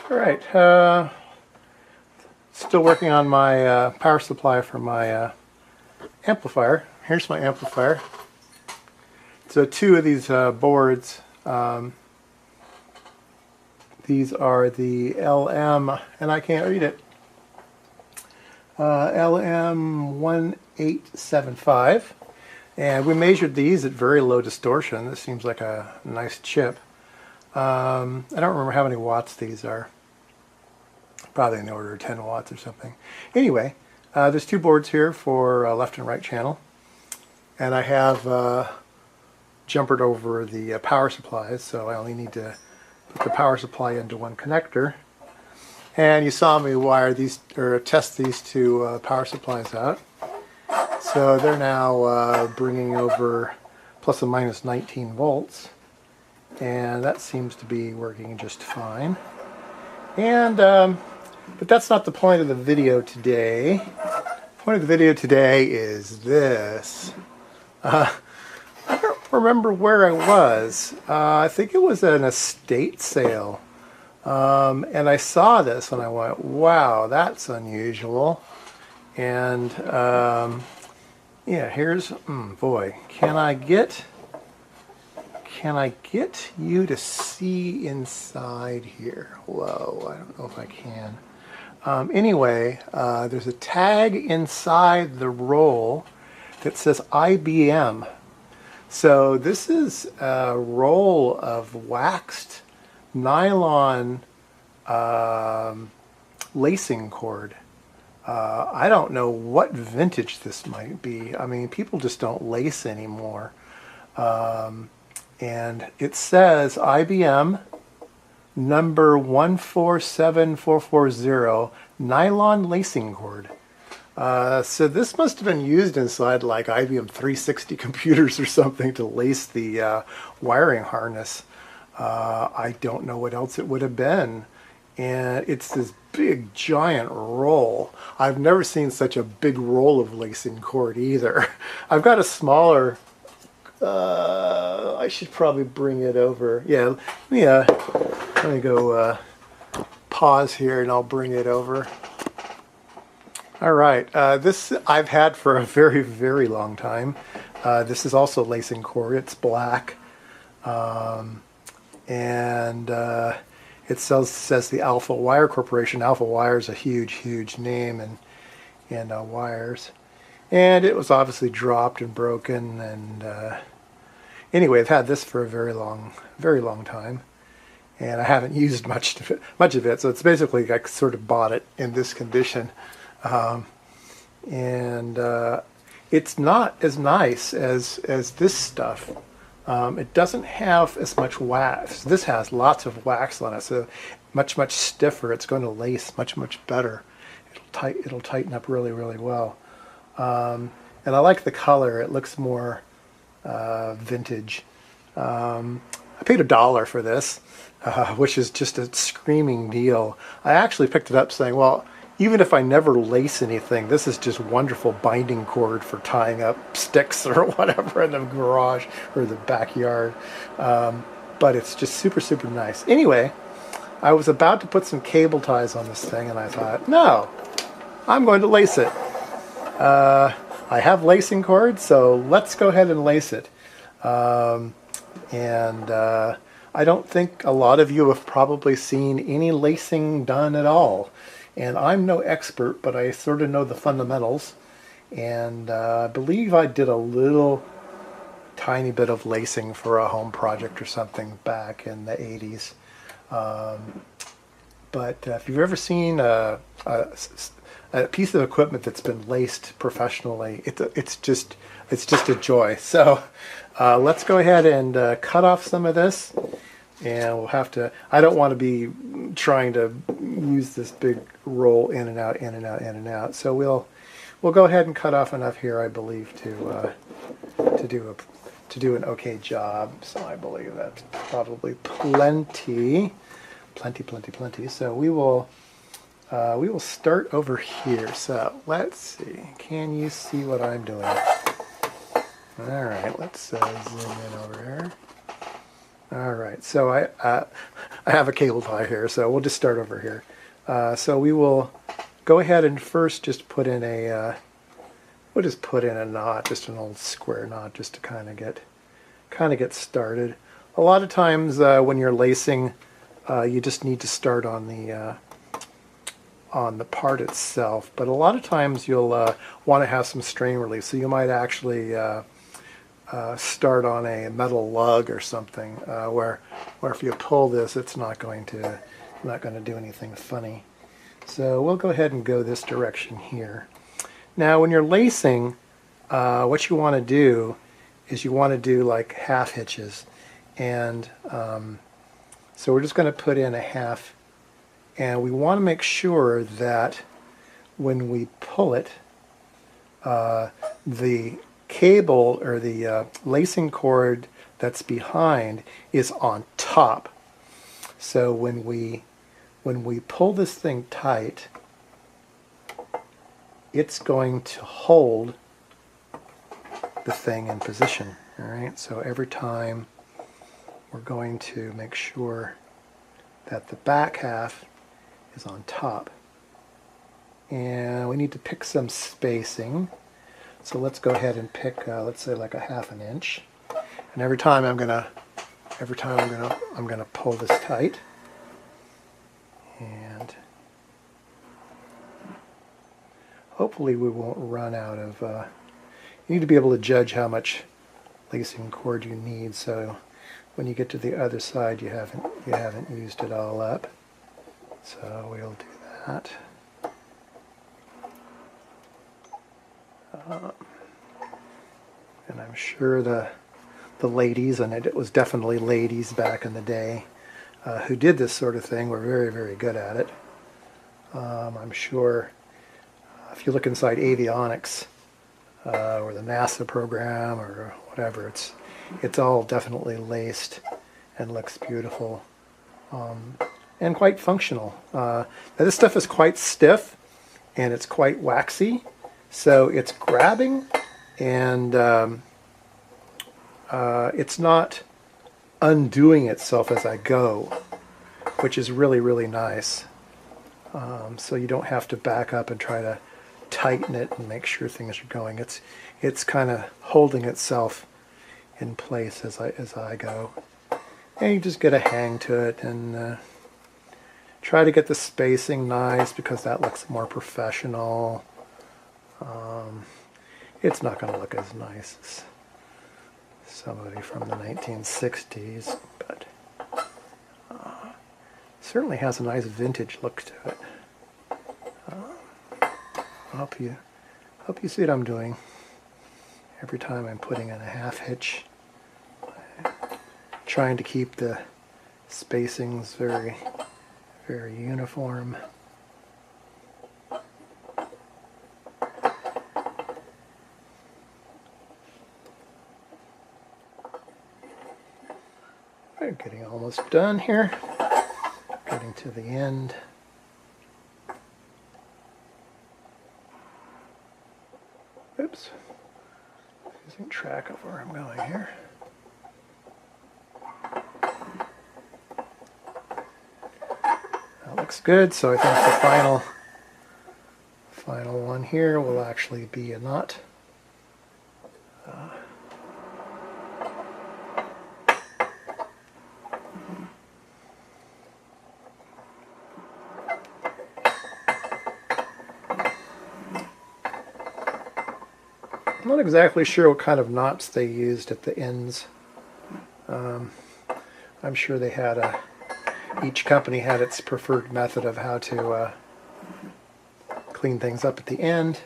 All right, still working on my power supply for my amplifier. Here's my amplifier. So two of these boards, these are the LM, and I can't read it, LM1875, and we measured these at very low distortion. This seems like a nice chip. I don't remember how many watts these are. Probably in the order of 10 watts or something. Anyway, there's two boards here for left and right channel, and I have jumpered over the power supplies, so I only need to put the power supply into one connector. And you saw me wire these, or test these two power supplies out. So they're now bringing over plus or minus 19 volts, and that seems to be working just fine. And but that's not the point of the video today. The point of the video today is this. I don't remember where I was. I think it was an estate sale. And I saw this and I went, wow, that's unusual. And yeah, here's, boy, can I get you to see inside here? Whoa, I don't know if I can. Anyway, there's a tag inside the roll that says IBM. So this is a roll of waxed nylon lacing cord. I don't know what vintage this might be. I mean, people just don't lace anymore. And it says IBM number 147440 nylon lacing cord. So this must have been used inside like IBM 360 computers or something to lace the wiring harness. I don't know what else it would have been. And it's this big giant roll. I've never seen such a big roll of lacing cord either. I've got a smaller, I should probably bring it over. Yeah, let me go pause here and I'll bring it over. All right, this I've had for a very, very long time. This is also lacing cord. It's black. And it says the Alpha Wire Corporation. Alpha Wire is a huge, huge name in wires. And it was obviously dropped and broken. And anyway, I've had this for a very long time. And I haven't used much of it. So it's basically, I sort of bought it in this condition. It's not as nice as this stuff. It doesn't have as much wax. This has lots of wax on it, so much stiffer. It's going to lace much better. It'll tighten up really well. And I like the color. It looks more vintage. I paid $1 for this, which is just a screaming deal. I actually picked it up saying, well, even if I never lace anything, this is just wonderful binding cord for tying up sticks or whatever in the garage or the backyard. But it's just super nice. Anyway, I was about to put some cable ties on this thing and I thought, no, I'm going to lace it. I have lacing cord, so let's go ahead and lace it. I don't think a lot of you have probably seen any lacing done at all. And I'm no expert, but I sort of know the fundamentals. And I believe I did a little tiny bit of lacing for a home project or something back in the 80s. But if you've ever seen a piece of equipment that's been laced professionally, it's just a joy. So let's go ahead and cut off some of this. And we'll have to, I don't want to be trying to use this big roll in and out, in and out, in and out. So we'll go ahead and cut off enough here, I believe, to do an okay job. So I believe that's probably plenty. So we will start over here. So let's see. Can you see what I'm doing? All right, let's zoom in over here. All right, so I have a cable tie here, so we'll just start over here. So we will go ahead and first just put in a, we'll just put in a knot, just an old square knot, just to kind of get started. A lot of times when you're lacing, you just need to start on the part itself, but a lot of times you'll want to have some strain relief, so you might actually start on a metal lug or something, where if you pull this, it's not going to do anything funny. So we'll go ahead and go this direction here. Now when you're lacing, what you want to do is you want to do like half hitches, and so we're just going to put in a half, and we want to make sure that when we pull it, the cable or the lacing cord that's behind is on top. So when we pull this thing tight, it's going to hold the thing in position. All right, so every time we're going to make sure that the back half is on top. And we need to pick some spacing. So let's go ahead and pick, let's say like a 1/2 inch. And every time I'm gonna pull this tight. And hopefully we won't run out of, you need to be able to judge how much lacing cord you need, so when you get to the other side you haven't used it all up. So we'll do that. And I'm sure the ladies, and it was definitely ladies back in the day, who did this sort of thing were very, very good at it. I'm sure if you look inside avionics or the NASA program or whatever, it's all definitely laced and looks beautiful and quite functional. Now this stuff is quite stiff and it's quite waxy, so it's grabbing, and it's not undoing itself as I go, which is really, really nice. So you don't have to back up and try to tighten it and make sure things are going. It's kind of holding itself in place as I go. And you just get a hang to it and try to get the spacing nice, because that looks more professional. It's not going to look as nice as somebody from the 1960s, but certainly has a nice vintage look to it. I hope you see what I'm doing. Every time I'm putting in a 1/2 hitch, trying to keep the spacings very, very uniform. We're getting almost done here. Getting to the end. Oops. Losing track of where I'm going here. That looks good, so I think the final one here will actually be a knot. I'm not exactly sure what kind of knots they used at the ends. I'm sure they had each company had its preferred method of how to clean things up at the end,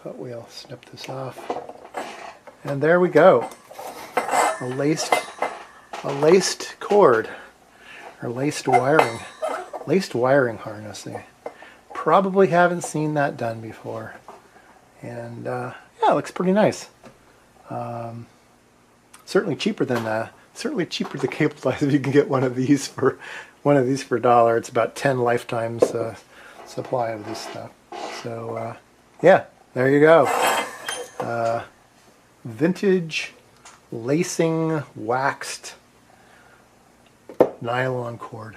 but we'll snip this off. And there we go. A laced cord, or laced wiring harness. They probably haven't seen that done before. And yeah, it looks pretty nice. Certainly cheaper than the cable ties. If you can get one of these for $1, it's about 10 lifetimes supply of this stuff. So yeah, there you go. Vintage lacing waxed nylon cord.